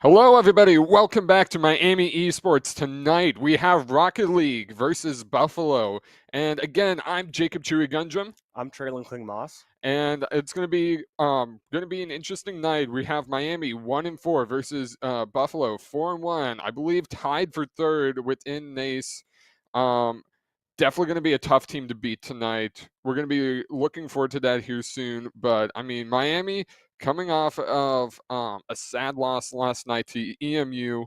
Hello, everybody. Welcome back to Miami Esports. Tonight we have Rocket League versus Buffalo, and again, I'm Jacob Chewy Gundrum. I'm Trae Linkling Moss, and it's going to be an interesting night. We have Miami 1-4 versus Buffalo 4-1. I believe tied for third within NACE. Definitely going to be a tough team to beat tonight. We're going to be looking forward to that here soon. But I mean, Miami coming off of a sad loss last night to EMU,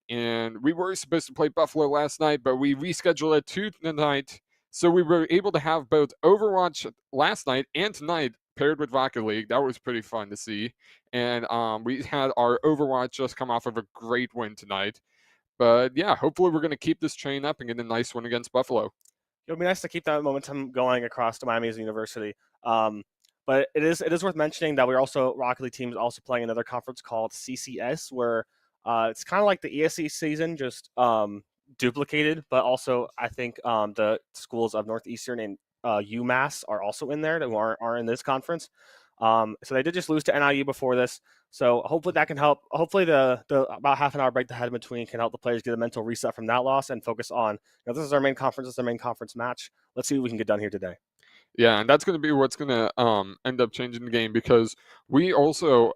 and we were supposed to play Buffalo last night, but we rescheduled it to tonight. So we were able to have both Overwatch last night and tonight paired with Rocket League. That was pretty fun to see. And we had our Overwatch just come off of a great win tonight. But yeah, hopefully we're going to keep this train up and get a nice win against Buffalo. It would be nice to keep that momentum going across to Miami as a university. But it is worth mentioning that we're also, Rocket League team is also playing another conference called CCS, where it's kind of like the ESC season, just duplicated. But also, I think the schools of Northeastern and UMass are also in there that are in this conference. So they did just lose to NIU before this. So hopefully that can help. Hopefully the about half an hour break they had in between can help the players get a mental reset from that loss and focus on, this is our main conference, this is our main conference match. Let's see what we can get done here today. Yeah, and that's going to be what's going to end up changing the game, because we also,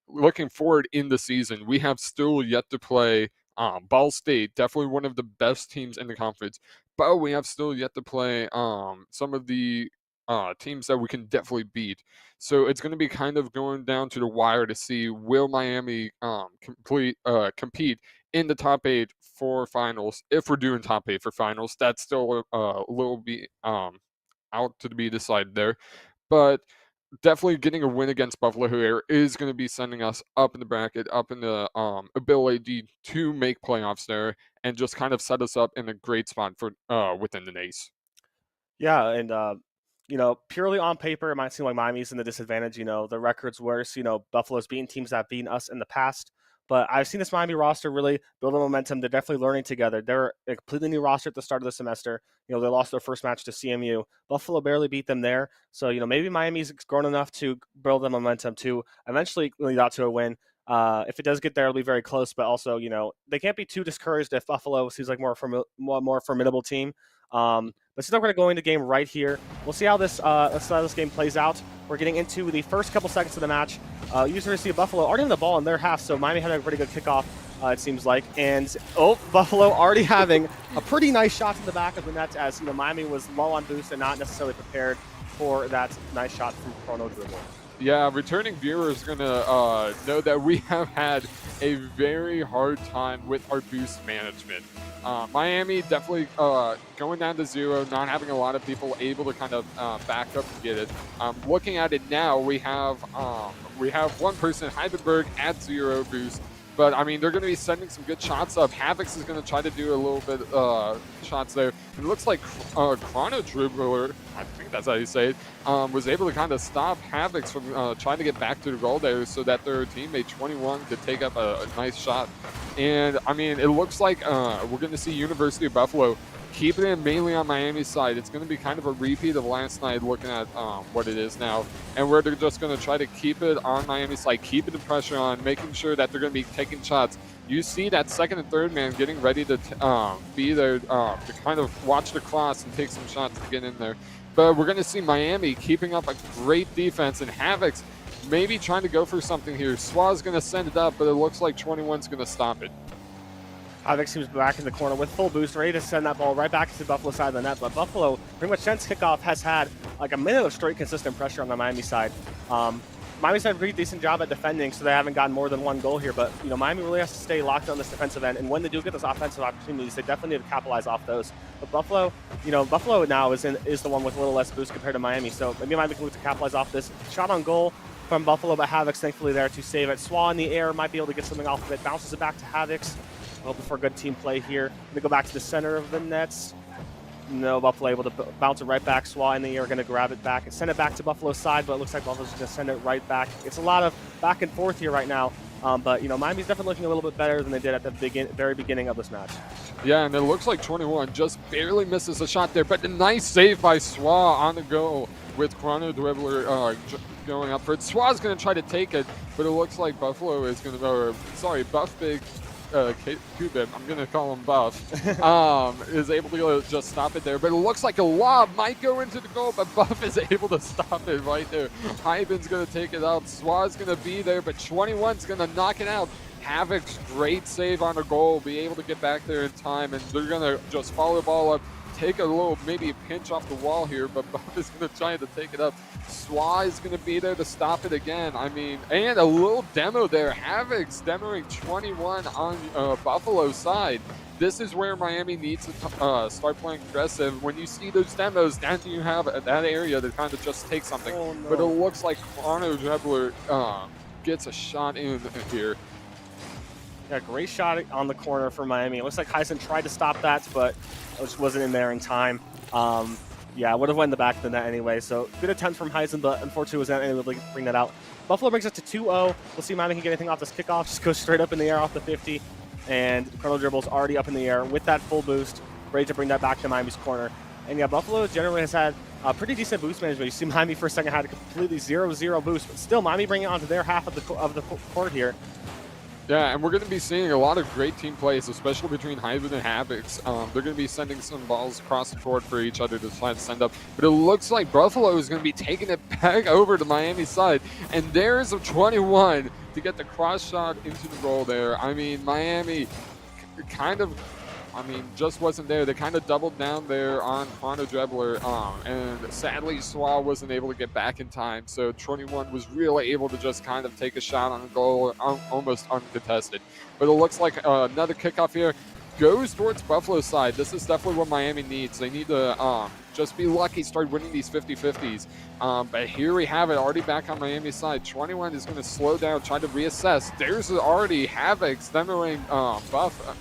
looking forward in the season, we have still yet to play Ball State, definitely one of the best teams in the conference, but we have still yet to play some of the teams that we can definitely beat. So it's going to be kind of going down to the wire to see, will Miami compete in the top 8 for finals. If we're doing top 8 for finals, that's still a little bit out to be decided there. But definitely getting a win against Buffalo here is going to be sending us up in the bracket, up in the ability to make playoffs there, and just kind of set us up in a great spot for within the NACE. Yeah, and purely on paper, it might seem like Miami's in the disadvantage. The record's worse. Buffalo's beaten teams that have beaten us in the past. But I've seen this Miami roster really build a momentum. They're definitely learning together. They're a completely new roster at the start of the semester. They lost their first match to CMU. Buffalo barely beat them there. So, maybe Miami's grown enough to build the momentum to eventually lead out to a win. If it does get there, it'll be very close. But also, they can't be too discouraged if Buffalo seems like more formidable team. But since we're going to go into the game right here, we'll see how this game plays out. We're getting into the first couple seconds of the match. University of Buffalo already on the ball in their half, so Miami had a pretty good kickoff, it seems like. And, Buffalo already having a pretty nice shot to the back of the net, as Miami was low on boost and not necessarily prepared for that nice shot from Chrono Dribble. Yeah, returning viewers are going to know that we have had a very hard time with our boost management. Miami definitely going down to 0, not having a lot of people able to kind of back up and get it. Looking at it now, we have one person, Heidelberg, at 0 boost. But, I mean, they're going to be sending some good shots up. Havix is going to try to do a little bit shots there. It looks like Chrono Dribbler, I think that's how you say it, was able to kind of stop Havix from trying to get back to the goal there so that their teammate 21 could take up a nice shot. And, I mean, it looks like we're going to see University of Buffalo keeping it mainly on Miami's side. It's going to be kind of a repeat of last night looking at what it is now. And we're just going to try to keep it on Miami's side, keeping the pressure on, making sure that they're going to be taking shots. You see that second and third man getting ready to be there to kind of watch the cross and take some shots to get in there. But we're going to see Miami keeping up a great defense, and Havix maybe trying to go for something here. Swa's going to send it up, but it looks like 21's going to stop it. Havix seems back in the corner with full boost, ready to send that ball right back to the Buffalo side of the net. But Buffalo, pretty much since kickoff, has had like a minute of straight consistent pressure on the Miami side. Miami's done a pretty decent job at defending, so they haven't gotten more than one goal here. But Miami really has to stay locked on this defensive end, and when they do get those offensive opportunities, they definitely need to capitalize off those. But Buffalo, Buffalo now is the one with a little less boost compared to Miami, so maybe Miami can look to capitalize off this. Shot on goal from Buffalo, but Havix thankfully there to save it. Swa in the air might be able to get something off of it, bounces it back to Havix. Hoping for a good team play here. Going to go back to the center of the nets. No, Buffalo able to bounce it right back. Swa in the air, going to grab it back and send it back to Buffalo's side, but it looks like Buffalo's going to send it right back. It's a lot of back and forth here right now, but Miami's definitely looking a little bit better than they did at the very beginning of this match. Yeah, and it looks like 21 just barely misses a shot there, but a nice save by Swa on the goal with Chrono Dribbler going up for it. Swa's going to try to take it, but it looks like Buffalo is going to, Buff Big, Cubib, I'm going to call him Buff, is able to just stop it there. But it looks like a lob might go into the goal, but Buff is able to stop it right there. Hyben's going to take it out. Swa's going to be there, but 21's going to knock it out. Havix, great save on a goal, be able to get back there in time, and they're going to just follow the ball up, take a little, maybe a pinch off the wall here, but Buff is going to try to take it up. Swa is going to be there to stop it again. I mean, and a little demo there. Havix demoing 21 on Buffalo's side. This is where Miami needs to start playing aggressive. When you see those demos, then you have that area to kind of just take something. Oh, no. But it looks like Chrono Dribbler gets a shot in here. Yeah, great shot on the corner for Miami. It looks like Heisen tried to stop that, but it just wasn't in there in time. Yeah, would have went in the back of the net anyway. So good attempt from Heisen, but unfortunately was not able to bring that out. Buffalo brings it to 2-0. We'll see if Miami can get anything off this kickoff. Just goes straight up in the air off the 50. And Chrono Dribble's already up in the air with that full boost, ready to bring that back to Miami's corner. And yeah, Buffalo generally has had a pretty decent boost management. You see Miami for a second had a completely 0-0 boost, but still Miami bringing it onto their half of the court here. Yeah, and we're going to be seeing a lot of great team plays, especially between Hyben and Havix. They're going to be sending some balls across the court for each other to try to send up. But it looks like Buffalo is going to be taking it back over to Miami's side. And there's a 21 to get the cross shot into the goal there. I mean, Miami just wasn't there. They kind of doubled down there on Chrono Dribbler, and sadly Swa wasn't able to get back in time, so 21 was really able to just kind of take a shot on a goal almost uncontested. But it looks like another kickoff here goes towards Buffalo's side. This is definitely what Miami needs. They need to just be lucky, start winning these 50-50s. But here we have it, already back on Miami's side. 21 is going to slow down, try to reassess. There's already Havix demoing Buff.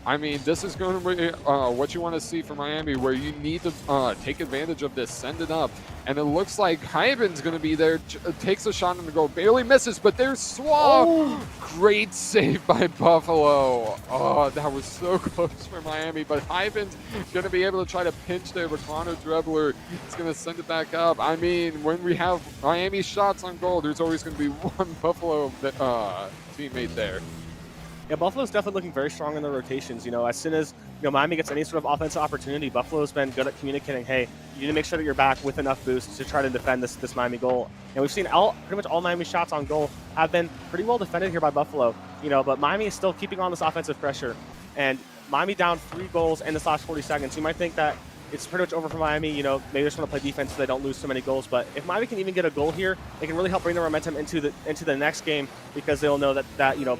I mean, this is going to be what you want to see from Miami, where you need to take advantage of this, send it up. And it looks like Hyben's going to be there, takes a shot on the goal, barely misses, but there's Swa. Oh. Great save by Buffalo. Oh, that was so close for Miami, but Hyben's going to be able to try to pinch there, but Chrono Dribbler is going to send it back up. I mean, when we have Miami shots on goal, there's always going to be one Buffalo teammate there. Yeah, Buffalo's definitely looking very strong in their rotations. As soon as Miami gets any sort of offensive opportunity, Buffalo's been good at communicating, hey, you need to make sure that you're back with enough boost to try to defend this Miami goal. And we've seen pretty much all Miami shots on goal have been pretty well defended here by Buffalo. But Miami is still keeping on this offensive pressure. And Miami down 3 goals in this last 40 seconds. You might think that it's pretty much over for Miami. Maybe they just want to play defense so they don't lose so many goals. But if Miami can even get a goal here, they can really help bring their momentum into the next game, because they'll know that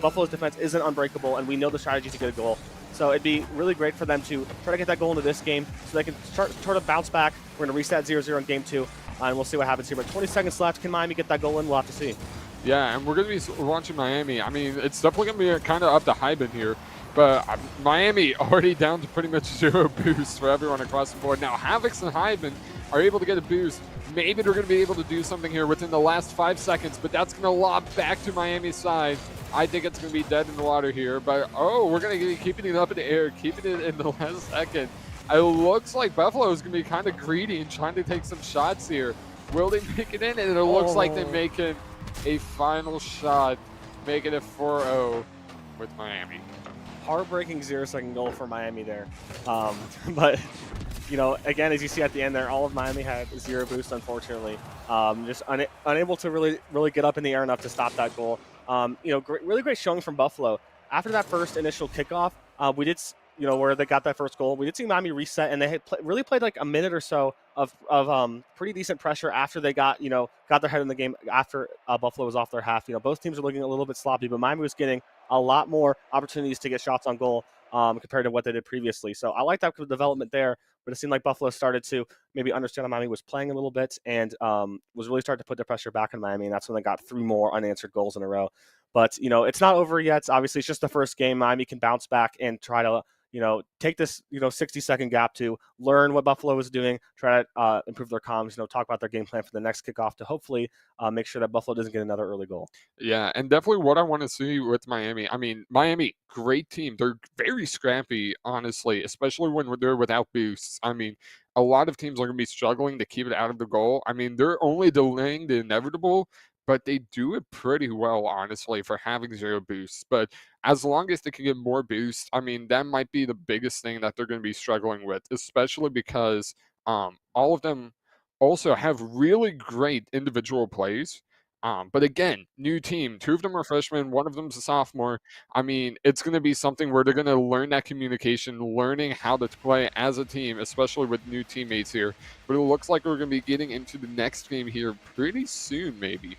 Buffalo's defense isn't unbreakable, and we know the strategy to get a goal. So it'd be really great for them to try to get that goal into this game so they can start to bounce back. We're going to reset 0-0 in game 2, and we'll see what happens here. But 20 seconds left. Can Miami get that goal in? We'll have to see. Yeah, and we're going to be watching Miami. I mean, it's definitely going to be kind of up to Hyben here, but Miami already down to pretty much 0 boost for everyone across the board. Now, Havocs and Hyben are able to get a boost. Maybe they're going to be able to do something here within the last 5 seconds, but that's going to lob back to Miami's side. I think it's going to be dead in the water here, but we're going to be keeping it up in the air, keeping it in the last second. It looks like Buffalo is going to be kind of greedy and trying to take some shots here. Will they make it in? And it looks like they make it a final shot, making it 4-0 with Miami. Heartbreaking 0-second goal for Miami there. But, again, as you see at the end there, all of Miami had 0 boost, unfortunately. Just unable to really get up in the air enough to stop that goal. Really great showing from Buffalo. After that first initial kickoff, we did, where they got that first goal, we did see Miami reset, and they had really played like a minute or so of pretty decent pressure after they got their head in the game after Buffalo was off their half. Both teams are looking a little bit sloppy, but Miami was getting a lot more opportunities to get shots on goal compared to what they did previously. So I like that development there, but it seemed like Buffalo started to maybe understand how Miami was playing a little bit and was really starting to put the pressure back on Miami, and that's when they got 3 more unanswered goals in a row. But, it's not over yet. Obviously, it's just the first game. Miami can bounce back and try to take this, 60-second gap to learn what Buffalo is doing, try to improve their comms, talk about their game plan for the next kickoff to hopefully make sure that Buffalo doesn't get another early goal. Yeah, and definitely what I want to see with Miami. I mean, Miami, great team. They're very scrappy, honestly, especially when they're without boosts. I mean, a lot of teams are going to be struggling to keep it out of the goal. I mean, they're only delaying the inevitable, but they do it pretty well, honestly, for having 0 boosts. But as long as they can get more boosts, I mean, that might be the biggest thing that they're going to be struggling with, especially because all of them also have really great individual plays. But again, new team. 2 of them are freshmen, 1 of them's a sophomore. I mean, it's going to be something where they're going to learn that communication, learning how to play as a team, especially with new teammates here. But it looks like we're going to be getting into the next game here pretty soon, maybe.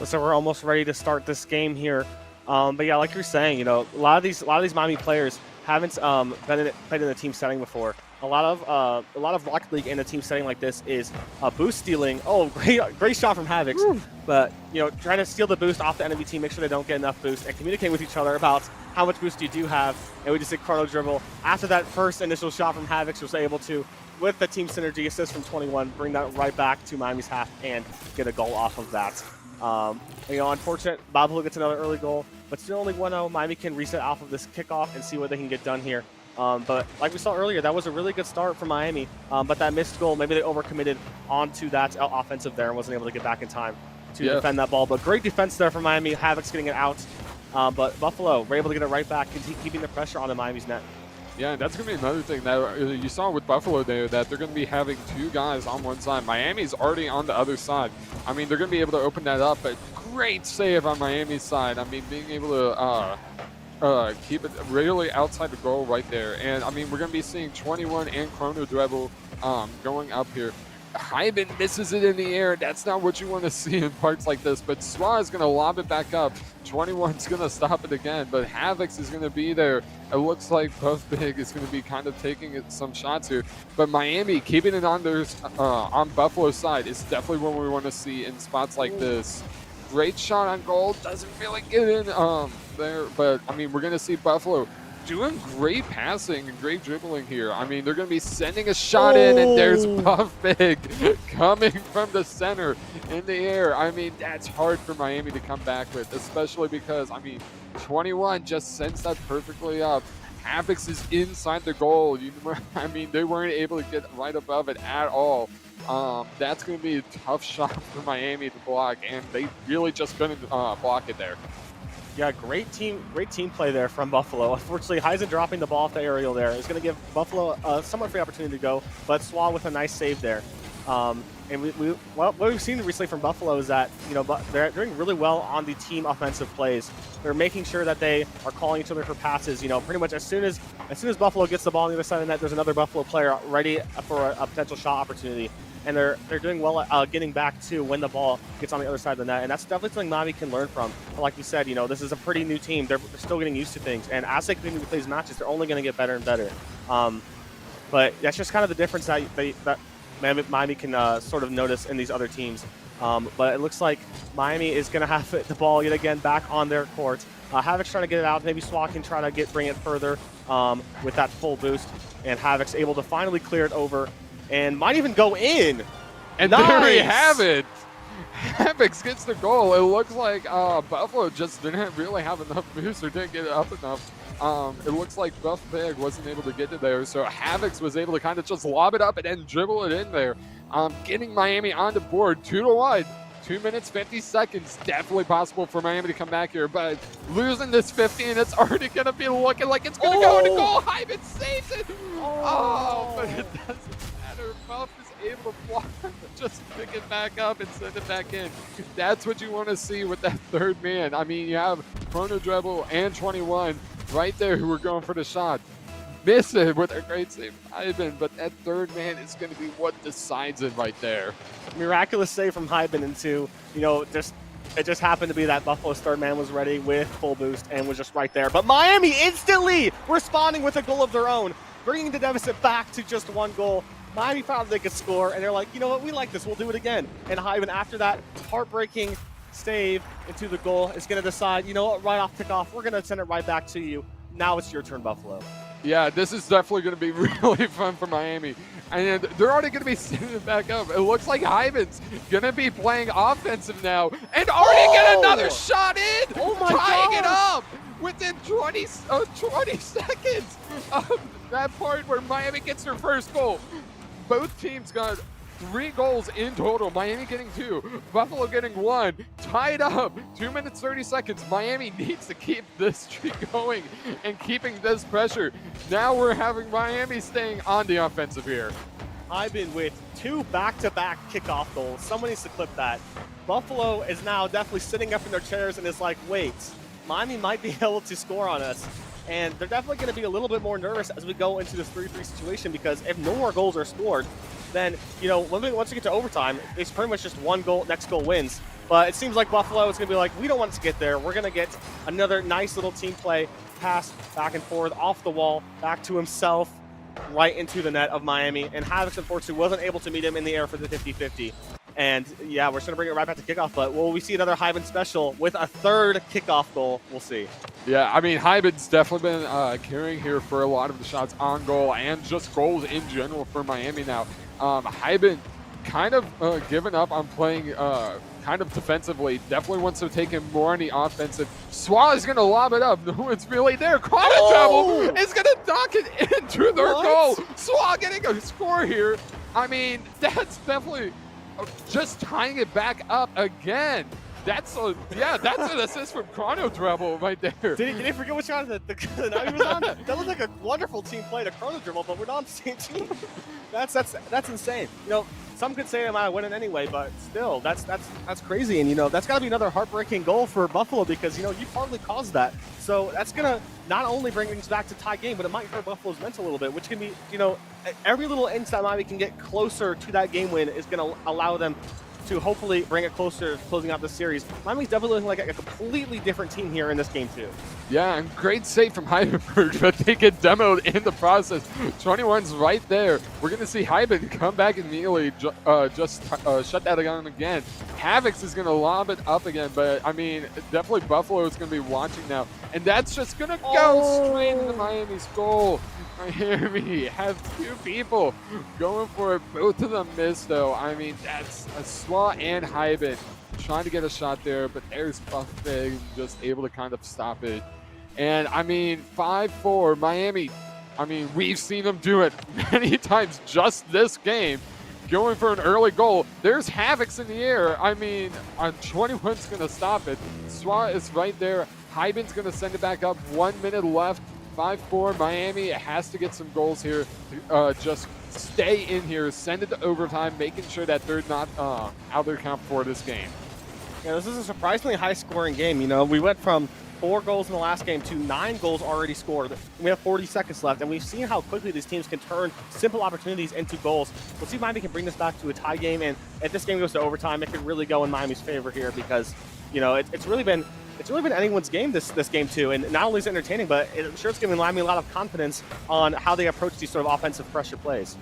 So we're almost ready to start this game here. But yeah, like you're saying, a lot of these Miami players haven't played in a team setting before. A lot of Rocket League in a team setting like this is boost stealing. Oh, great shot from Havocs. Woo. But trying to steal the boost off the enemy team, make sure they don't get enough boost, and communicate with each other about how much boost you do have. And we just did chrono dribble. After that first initial shot from Havocs, was able to, with the team synergy assist from 21, bring that right back to Miami's half and get a goal off of that. Unfortunate, Buffalo gets another early goal, but still only 1-0. Miami can reset off of this kickoff and see what they can get done here. But like we saw earlier, that was a really good start for Miami. But that missed goal, maybe they overcommitted onto that offensive there and wasn't able to get back in time to defend that ball. But great defense there from Miami. Havoc's getting it out. But Buffalo were able to get it right back, keeping the pressure on the Miami's net. Yeah, that's going to be another thing that you saw with Buffalo there, that they're going to be having 2 guys on one side. Miami's already on the other side. I mean, they're going to be able to open that up, but great save on Miami's side. I mean, being able to keep it really outside the goal right there. And, I mean, we're going to be seeing 21 and chrono dribble going up here. Hyben misses it in the air. That's not what you want to see in parts like this, but Swa is going to lob it back up. 21's going to stop it again, but Havocs is going to be there. It looks like Puff Big is going to be kind of taking some shots here, but Miami keeping it on Buffalo's side is definitely what we want to see in spots like this. Great shot on goal, doesn't really get in there, but I mean, we're going to see Buffalo doing great passing and great dribbling here. I mean, they're going to be sending a shot in, and there's Puff Big coming from the center in the air. I mean, that's hard for Miami to come back with, especially because, I mean, 21 just sends that perfectly up. Havocs is inside the goal. I mean, they weren't able to get right above it at all. That's going to be a tough shot for Miami to block, and they really just couldn't block it there. Yeah, great team play there from Buffalo. Unfortunately, Heisen dropping the ball off the aerial there is going to give Buffalo a somewhat free opportunity to go, but Swa with a nice save there. And what we've seen recently from Buffalo is that they're doing really well on the team offensive plays. They're making sure that they are calling each other for passes. Pretty much as soon as Buffalo gets the ball on the other side of the net, there's another Buffalo player ready for a potential shot opportunity. And they're doing well getting back to when the ball gets on the other side of the net, and that's definitely something Miami can learn from. But like you said, this is a pretty new team. They're still getting used to things, and as they continue to play these matches, they're only going to get better and better. But that's just kind of the difference that Miami can sort of notice in these other teams. But it looks like Miami is going to have the ball yet again back on their court. Havoc's trying to get it out. Maybe Swat can try to bring it further with that full boost. And Havoc's able to finally clear it over and might even go in. And nice. There we have it. Havoc's gets the goal. It looks like Buffalo just didn't really have enough boost or didn't get it up enough. It looks like Buff Big wasn't able to get it there, so Havoc's was able to kind of just lob it up and then dribble it in there, getting Miami on the board 2-1. 2 minutes, 50 seconds. Definitely possible for Miami to come back here, but losing this 15, it's already going to be looking like it's going to go into goal. Hyman saves it. Oh, but it doesn't matter. Buff is able to block, just pick it back up and send it back in. That's what you want to see with that third man. I mean, you have Chrono Dribble and 21 right there who were going for the shot. Miss it with a great save, Hyben, but that third man is going to be what decides it right there. Miraculous save from Hyben into, it just happened to be that Buffalo's third man was ready with full boost and was just right there. But Miami instantly responding with a goal of their own, bringing the deficit back to just 1 goal. Miami found they could score, and they're like, you know what, we like this, we'll do it again. And Hyben, after that heartbreaking save into the goal, is going to decide, you know what, right off kickoff, we're going to send it right back to you. Now it's your turn, Buffalo. Yeah, this is definitely going to be really fun for Miami. And they're already going to be sending it back up. It looks like Hyben's going to be playing offensive now and already get another shot in. Oh my tying God. it up within 20 seconds of that part where Miami gets their first goal. Both teams got 3 goals in total. Miami getting 2, Buffalo getting 1, tied up. 2 minutes, 30 seconds. Miami needs to keep this streak going and keeping this pressure. Now we're having Miami staying on the offensive here. Hyben with 2 back-to-back kickoff goals. Someone needs to clip that. Buffalo is now definitely sitting up in their chairs and is like, wait, Miami might be able to score on us. And they're definitely going to be a little bit more nervous as we go into this 3-3 situation, because if no more goals are scored, then, once we get to overtime, it's pretty much just 1 goal, next goal wins. But it seems like Buffalo is going to be like, we don't want to get there. We're going to get another nice little team play, pass back and forth, off the wall, back to himself, right into the net of Miami. And Havoc's, unfortunately, wasn't able to meet him in the air for the 50-50. And, yeah, we're just going to bring it right back to kickoff. But will we see another Hyben special with a 3rd kickoff goal? We'll see. Yeah, I mean, Hyben's definitely been carrying here for a lot of the shots on goal and just goals in general for Miami now. Hyben kind of given up on playing kind of defensively. Definitely wants to take him more on the offensive. Swat is going to lob it up. No one's really there. Chrono Dribble is going to dunk it into their goal. Swat getting a score here. I mean, that's definitely just tying it back up again. That's an assist from Chrono Dribble right there. Did he forget which shot the night he was on? That looked like a wonderful team play to Chrono Dribble, but we're not on the same team. That's insane. Some could say I might win it anyway, but still, that's crazy. And that's got to be another heartbreaking goal for Buffalo, because you partly caused that. So that's gonna not only bring things back to tie game, but it might hurt Buffalo's mental a little bit, which can be every little inch that Miami can get closer to that game win is gonna allow them to hopefully bring it closer to closing out the series. Miami's definitely looking like a completely different team here in this game too. Yeah, and great save from Hybenberg, but they get demoed in the process. 21's right there. We're going to see Hyben come back immediately, just shut that down again. Havoc's is going to lob it up again, but I mean, definitely Buffalo is going to be watching now. And that's just going to go straight into Miami's goal. Miami have 2 people going for it. Both of them missed, though. I mean, that's a Swat and Hyben trying to get a shot there, but there's Buffett just able to kind of stop it. And I mean, 5-4 Miami. I mean, we've seen them do it many times just this game, going for an early goal. There's Havoc's in the air. I mean, 21's going to stop it. Swat is right there. Hyben's going to send it back up. 1 minute left. 5-4 Miami has to get some goals here. Just stay in here, send it to overtime, making sure that they're not out of their count for this game. Yeah, this is a surprisingly high-scoring game. We went from 4 goals in the last game to 9 goals already scored. We have 40 seconds left, and we've seen how quickly these teams can turn simple opportunities into goals. We'll see if Miami can bring this back to a tie game, and if this game goes to overtime, it could really go in Miami's favor here, because it's really been anyone's game this game too. And not only is it entertaining, but I'm sure it's giving Miami a lot of confidence on how they approach these sort of offensive pressure plays.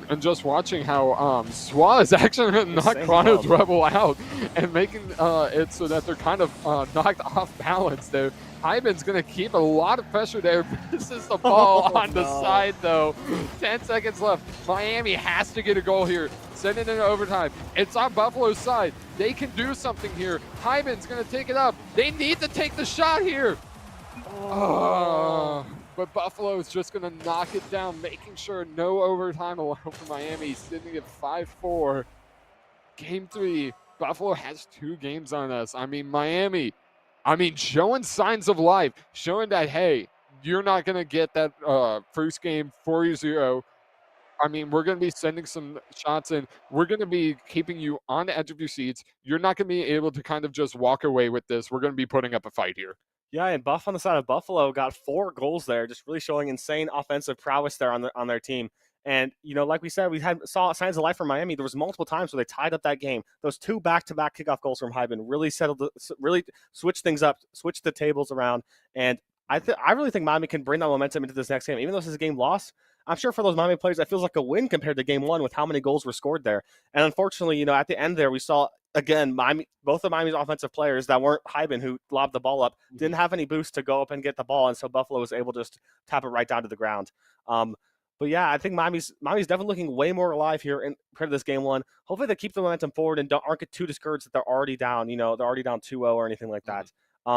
And just watching how Swa is actually going to knock Insane Chrono love. Rebel out and making it so that they're kind of knocked off balance there. Hyben's going to keep a lot of pressure there. This is the ball Oh, on the no. side, though. 10 seconds left. Miami has to get a goal here. Send it into overtime. It's on Buffalo's side. They can do something here. Hyben's going to take it up. They need to take the shot here. But Buffalo is just going to knock it down, making sure no overtime allowed for Miami, sitting at 5-4. Game 3, Buffalo has 2 games on us. I mean, Miami, showing signs of life, showing that, hey, you're not going to get that first game 4-0. I mean, we're going to be sending some shots in. We're going to be keeping you on the edge of your seats. You're not going to be able to kind of just walk away with this. We're going to be putting up a fight here. Yeah, and Buff on the side of Buffalo got 4 goals there, just really showing insane offensive prowess there on their team. And like we said, saw signs of life from Miami. There was multiple times where they tied up that game. Those 2 back-to-back kickoff goals from Hyben really really switched things up, switched the tables around. And I really think Miami can bring that momentum into this next game, even though this is a game loss. I'm sure for those Miami players, that feels like a win compared to game 1 with how many goals were scored there. And unfortunately, at the end there, we saw again, both of Miami's offensive players that weren't Hyben, who lobbed the ball up, didn't have any boost to go up and get the ball, and so Buffalo was able to just tap it right down to the ground. But yeah, I think Miami's definitely looking way more alive here compared to this game 1. Hopefully they keep the momentum forward and aren't get too discouraged that they're already down. They're already down 2-0 or anything like that.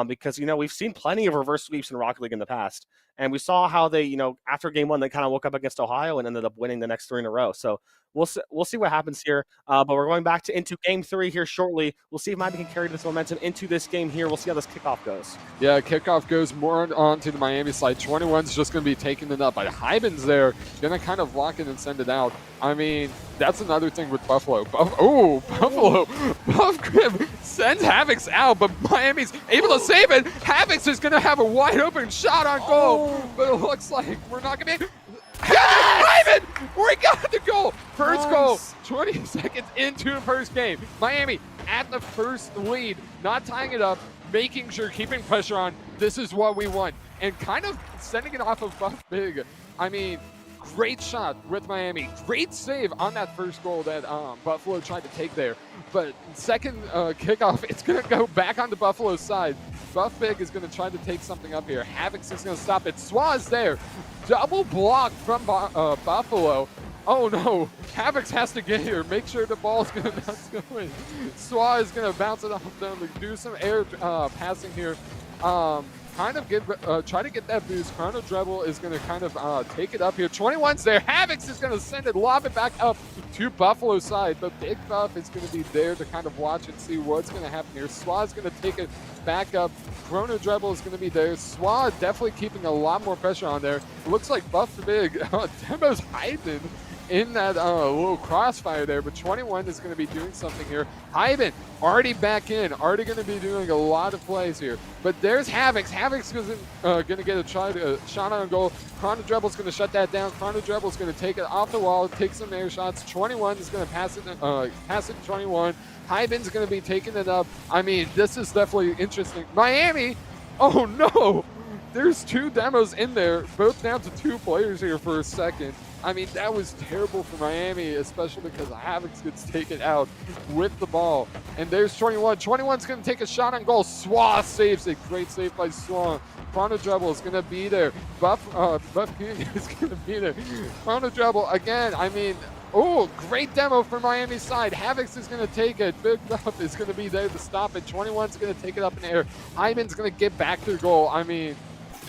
Because we've seen plenty of reverse sweeps in Rocket League in the past, and we saw how they after game 1 they kind of woke up against Ohio and ended up winning the next 3 in a row. So we'll see what happens here. But we're going back into game 3 here shortly. We'll see if Miami can carry this momentum into this game here. We'll see how this kickoff goes. Yeah, kickoff goes more onto the Miami side. 21's just going to be taking it up. But Hyben's there, going to kind of lock it and send it out. I mean, that's another thing with Buffalo. Buffalo. Buff Grip sends Havoc's out, but Miami's able to save it. Havoc's is going to have a wide open shot on goal, but it looks like we're not going to be... Hyben! We got the goal! First goal, 20 seconds into the first game. Miami at the first lead, not tying it up, making sure, keeping pressure on. This is what we want. And kind of sending it off of Buff Big. I mean, great shot with Miami. Great save on that first goal that Buffalo tried to take there. But second kickoff, it's going to go back on the Buffalo side. Buff Big is going to try to take something up here. Havoc's is going to stop it. Swa is there. Double block from Buffalo. Oh no, Havoc's has to get here. Make sure the ball's going to not go in. Swa is going to bounce it off them, do some air passing here. Kind of try to get that boost. Chrono Rebel is going to kind of take it up here. 21's there. Havoc's is going to send it, lob it back up to Buffalo's side. But Big Buff is going to be there to kind of watch and see what's going to happen here. Swa is going to take it back up. Chrono Rebel is going to be there. Swa definitely keeping a lot more pressure on there. It looks like Buff Big Demo's hiding in that little crossfire there, but 21 is going to be doing something here. Hyben already back in, already going to be doing a lot of plays here. But there's Havoc's. Havoc's is going to get a shot on goal. Chrono Rebel's going to shut that down. Chrono Rebel's going to take it off the wall, take some air shots. 21 is going to pass it to 21. Hyben's going to be taking it up. I mean, this is definitely interesting. Miami, oh no! There's 2 demos in there, both down to 2 players here for a second. I mean, that was terrible for Miami, especially because Havoc's gets taken out with the ball. And there's 21. 21's going to take a shot on goal. Swa saves it. Great save by Swa. Chrono Rebel is going to be there. Buff King is going to be there. Chrono Rebel, again, I mean, great demo for Miami's side. Havoc's is going to take it. Big Buff is going to be there to stop it. 21's going to take it up in the air. Hyben's going to get back to the goal. I mean,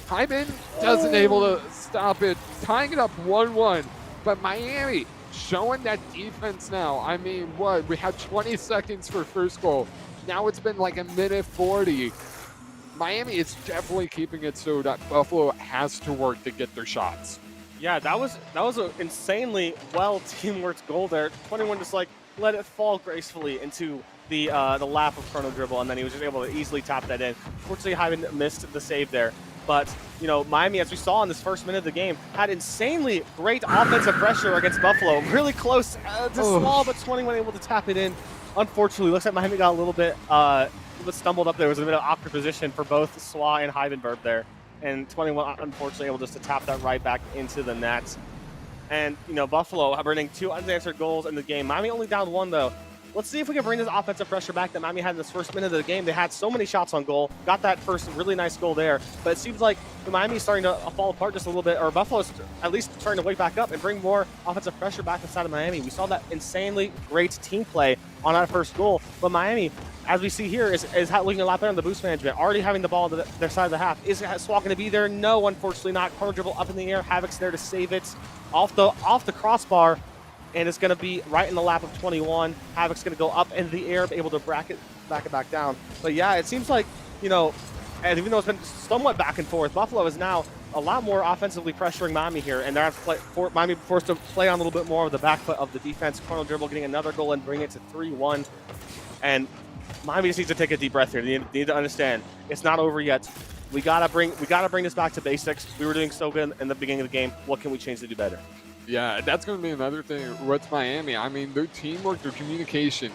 Hyben doesn't able to stop it, tying it up 1-1. But Miami showing that defense now. I mean, we had 20 seconds for first goal. Now it's been like a minute 40. Miami is definitely keeping it so that Buffalo has to work to get their shots. Yeah, that was an insanely well teamwork goal there. 21 just let it fall gracefully into the lap of Chrono Dribble, and then he was just able to easily tap that in. Fortunately, Hyben missed the save there. But, Miami, as we saw in this first minute of the game, had insanely great offensive pressure against Buffalo. Really close to small, but 21 able to tap it in. Unfortunately, looks like Miami got a little bit stumbled up there. It was a bit of awkward position for both Swa and Hybenberg there. And 21, unfortunately, able just to tap that right back into the net. And, Buffalo bringing 2 unanswered goals in the game. Miami only down 1, though. Let's see if we can bring this offensive pressure back that Miami had in this first minute of the game. They had so many shots on goal, got that first really nice goal there. But it seems like Miami's starting to fall apart just a little bit, or Buffalo's at least starting to wake back up and bring more offensive pressure back inside of Miami. We saw that insanely great team play on that first goal. But Miami, as we see here, is looking a lot better on the boost management, already having the ball to their side of the half. Is Swat going to be there? No, unfortunately not. Corner dribble up in the air. Havoc's there to save it off the crossbar, and it's going to be right in the lap of 21. Havoc's going to go up in the air, able to back it back down. But yeah, it seems like, and even though it's been somewhat back and forth, Buffalo is now a lot more offensively pressuring Miami here, and they're Miami forced to play on a little bit more of the back foot of the defense. Corner dribble getting another goal and bring it to 3-1. And Miami just needs to take a deep breath here. They need to understand it's not over yet. We gotta bring this back to basics. We were doing so good in the beginning of the game. What can we change to do better? Yeah, that's going to be another thing with Miami. I mean, their teamwork, their communication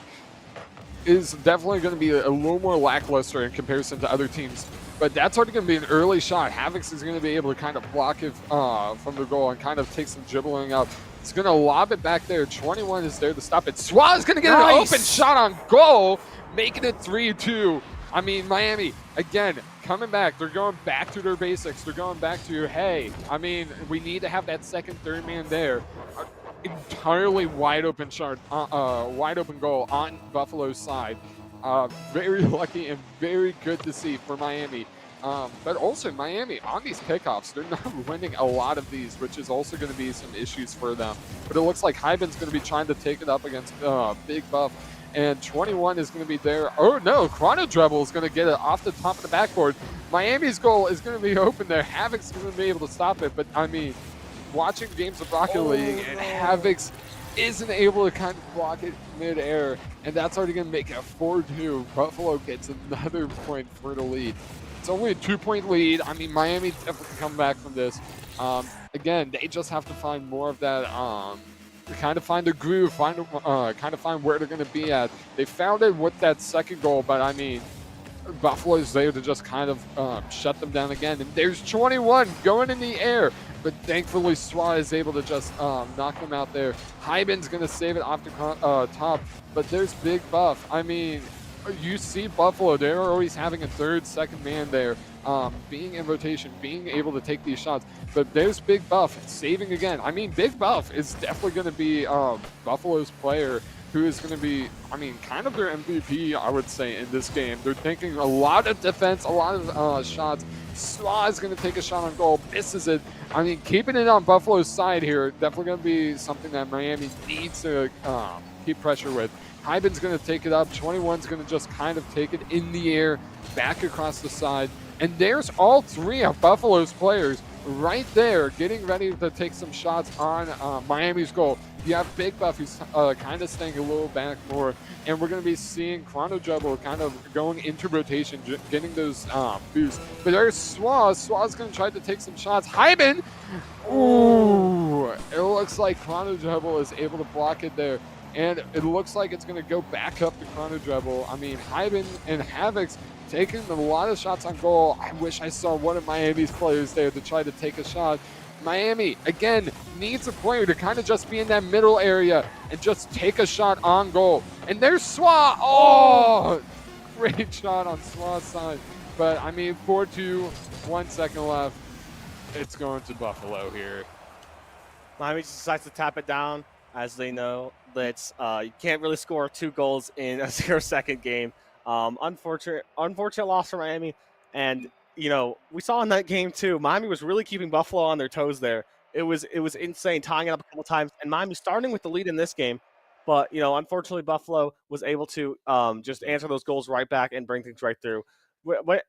is definitely going to be a little more lackluster in comparison to other teams. But that's already going to be an early shot. Havoc's is going to be able to kind of block it from the goal and kind of take some dribbling up. It's going to lob it back there. 21 is there to stop it. Swat is going to get an open shot on goal, making it 3-2. I mean, Miami, again, coming back. They're going back to their basics. They're going back to, hey, I mean, we need to have that second, third man there. Entirely wide open shot, wide open goal on Buffalo's side. Very lucky and very good to see for Miami. But also Miami on these kickoffs, they're not winning a lot of these, which is also going to be some issues for them. But it looks like Hyben's going to be trying to take it up against Big Buff. And 21 is going to be there. Oh no, Chrono Dribble is going to get it off the top of the backboard. Miami's goal is going to be open there. Havoc's going to be able to stop it. But I mean, watching games of Rocket League, and Havoc's isn't able to kind of block it mid-air. And that's already going to make it a 4-2. Buffalo gets another point for the lead. It's only a 2-point lead. I mean, Miami definitely come back from this. Again, they just have to find more of that kind of find a groove, kind of find where they're going to be at. They found it with that second goal, but I mean, Buffalo's there to just kind of shut them down again. And there's 21 going in the air, but thankfully Swat is able to just knock them out there. Hyben's going to save it off the top, but there's Big Buff. I mean, you see Buffalo, they're always having a third, second man there, being in rotation, being able to take these shots. But there's Big Buff saving again. I mean, Big Buff is definitely going to be Buffalo's player who is going to be, I mean, kind of their MVP, I would say, in this game. They're taking a lot of defense, a lot of shots. Swat is going to take a shot on goal, misses it. I mean, keeping it on Buffalo's side here, definitely going to be something that Miami needs to keep pressure with. Hyben's going to take it up. 21's going to just kind of take it in the air, back across the side. And there's all three of Buffalo's players right there getting ready to take some shots on Miami's goal. You have Big Buff who's kind of staying a little back more. And we're going to be seeing Chrono Juggle kind of going into rotation, getting those boosts. But there's Swaz. Swaz going to try to take some shots. Hyben! Ooh! It looks like Chrono Juggle is able to block it there. And it looks like it's going to go back up to Chrono Dribble. I mean, Hyben and Havoc's taking a lot of shots on goal. I wish I saw one of Miami's players there to try to take a shot. Miami, again, needs a player to kind of just be in that middle area and just take a shot on goal. And there's Swat. Oh, great shot on Swat's side. But, I mean, 4-2, 1 second left. It's going to Buffalo here. Miami decides to tap it down, as they know that you can't really score 2 goals in a 0-second game. Unfortunate loss for Miami. And, we saw in that game too, Miami was really keeping Buffalo on their toes there. It was insane, tying it up a couple times. And Miami starting with the lead in this game. But, unfortunately, Buffalo was able to just answer those goals right back and bring things right through.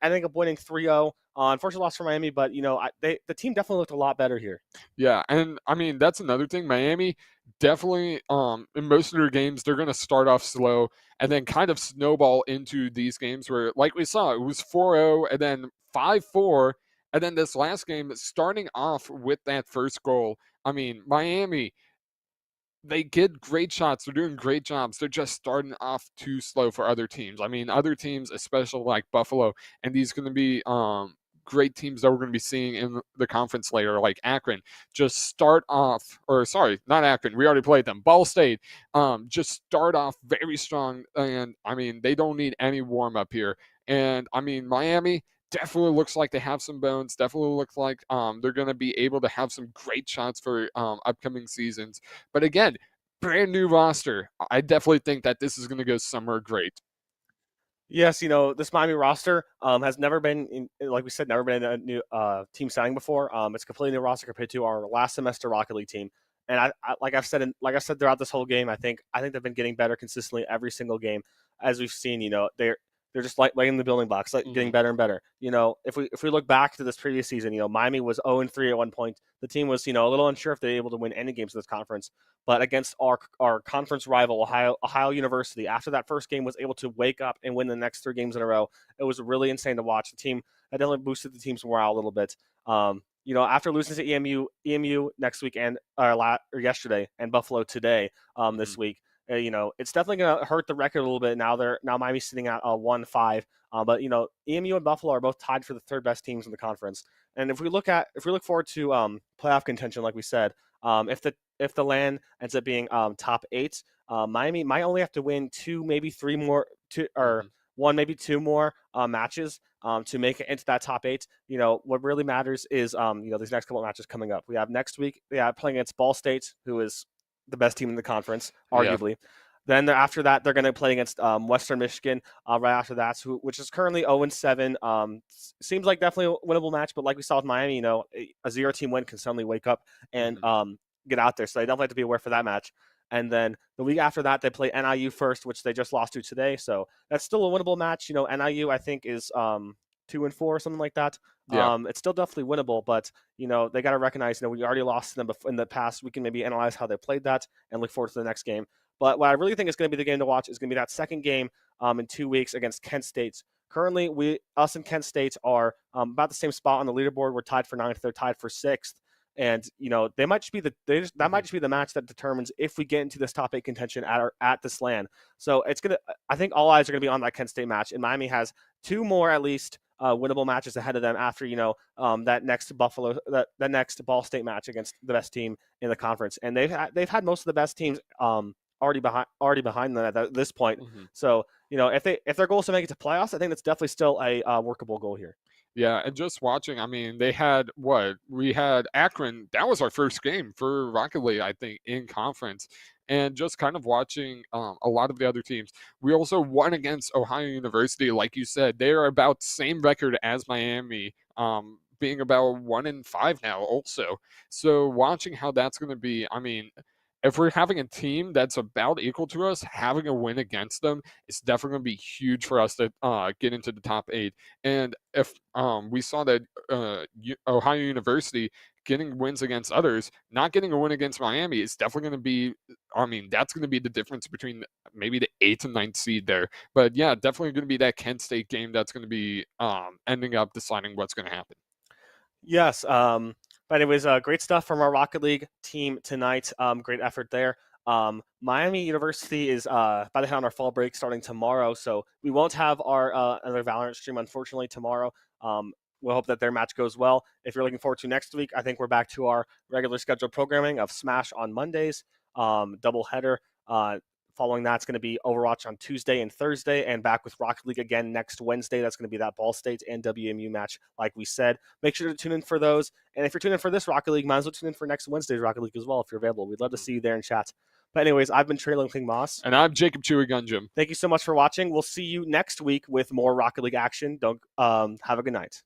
I think of winning 3-0. Unfortunate loss for Miami, but, the team definitely looked a lot better here. Yeah, and, I mean, that's another thing. Miami definitely, in most of their games, they're going to start off slow and then kind of snowball into these games where, like we saw, it was 4-0 and then 5-4. And then this last game, starting off with that first goal. I mean, Miami, they get great shots. They're doing great jobs. They're just starting off too slow for other teams. I mean, other teams, especially like Buffalo, and these going to be great teams that we're going to be seeing in the conference later, like Akron, just start off, or sorry, not Akron, we already played them. Ball State, just start off very strong, and I mean they don't need any warm up here. And I mean Miami definitely looks like they have some bones. Definitely looks like they're going to be able to have some great shots for upcoming seasons. But again, brand new roster. I definitely think that this is going to go somewhere great. Yes, this Miami roster has never been, like we said, never been a new team signing before. It's a completely new roster compared to our last semester Rocket League team. And like I've said throughout this whole game, I think they've been getting better consistently every single game, as we've seen. They're just like laying the building blocks, like getting better and better. If we look back to this previous season, Miami was 0-3 at one point. The team was a little unsure if they're able to win any games in this conference. But against our conference rival, Ohio University, after that first game, was able to wake up and win the next 3 games in a row. It was really insane to watch. The team that definitely boosted the team's morale a little bit. After losing to EMU next week and or yesterday, and Buffalo today, this week, it's definitely going to hurt the record a little bit. Now Miami's sitting at 1-5. But EMU and Buffalo are both tied for the third best teams in the conference. And if we look forward to playoff contention, like we said, if the LAN ends up being top 8, Miami might only have to win 2, maybe 3 more, one, maybe 2 more matches to make it into that top 8. What really matters is these next couple of matches coming up. We have next week, playing against Ball State, who is the best team in the conference, arguably. Yeah. Then after that, they're going to play against Western Michigan right after that, which is currently 0-7. Seems like definitely a winnable match, but like we saw with Miami, a 0-team win can suddenly wake up and get out there. So they definitely have to be aware for that match. And then the week after that, they play NIU first, which they just lost to today. So that's still a winnable match. NIU, I think, is 2-4, something like that. Yeah. It's still definitely winnable, but they got to recognize we already lost to them in the past. We can maybe analyze how they played that and look forward to the next game. But what I really think is going to be the game to watch is going to be that second game in 2 weeks against Kent State. Currently, us and Kent State are about the same spot on the leaderboard. We're tied for 9th. They're tied for 6th. And they might just be that might just be the match that determines if we get into this top 8 contention at this LAN. So I think all eyes are gonna be on that Kent State match. And Miami has 2 more at least winnable matches ahead of them after that next that next Ball State match against the best team in the conference. And they've had most of the best teams already behind them at this point. So if their goal is to make it to playoffs, I think that's definitely still a workable goal here. Yeah, and just watching, I mean, we had Akron. That was our first game for Rocket League, I think, in conference. And just kind of watching a lot of the other teams. We also won against Ohio University, like you said. They are about the same record as Miami, being about 1-5 now also. So watching how that's going to be, I mean, if we're having a team that's about equal to us, having a win against them is definitely going to be huge for us to get into the top 8. And if we saw that Ohio University getting wins against others, not getting a win against Miami is definitely going to be, I mean, that's going to be the difference between maybe the 8th and 9th seed there. But yeah, definitely going to be that Kent State game that's going to be ending up deciding what's going to happen. Yes. But anyways, great stuff from our Rocket League team tonight. Great effort there. Miami University is about to head on our fall break starting tomorrow, so we won't have our another Valorant stream, unfortunately, tomorrow. We'll hope that their match goes well. If you're looking forward to next week, I think we're back to our regular scheduled programming of Smash on Mondays, doubleheader. Following that, it's going to be Overwatch on Tuesday and Thursday, and back with Rocket League again next Wednesday. That's going to be that Ball State and WMU match, like we said. Make sure to tune in for those. And if you're tuning in for this Rocket League, might as well tune in for next Wednesday's Rocket League as well if you're available. We'd love to see you there in chat. But anyways, I've been Trae Linkling Moss. And I'm Jacob Chewy Gundrum. Thank you so much for watching. We'll see you next week with more Rocket League action. Don't have a good night.